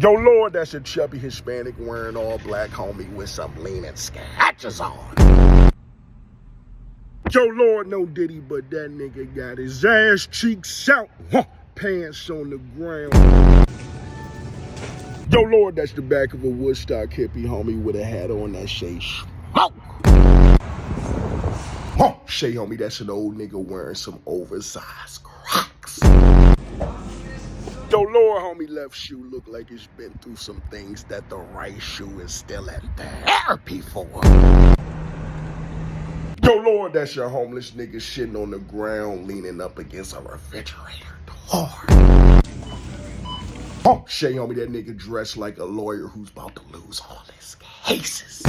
Yo, Lord, that's a chubby Hispanic wearing all black homie with some leaning scratches on. Yo, Lord, no Diddy, but that nigga got his ass cheeks out, pants on the ground. Yo, Lord, that's the back of a Woodstock hippie homie with a hat on that say smoke. Shay, homie, that's an old nigga wearing some oversized Crocs. Yo, Lord, homie, left shoe look like it's been through some things that the right shoe is still in therapy for. Yo, Lord, that's your homeless nigga shitting on the ground, leaning up against a refrigerator door. Shay, homie, that nigga dressed like a lawyer who's about to lose all his cases.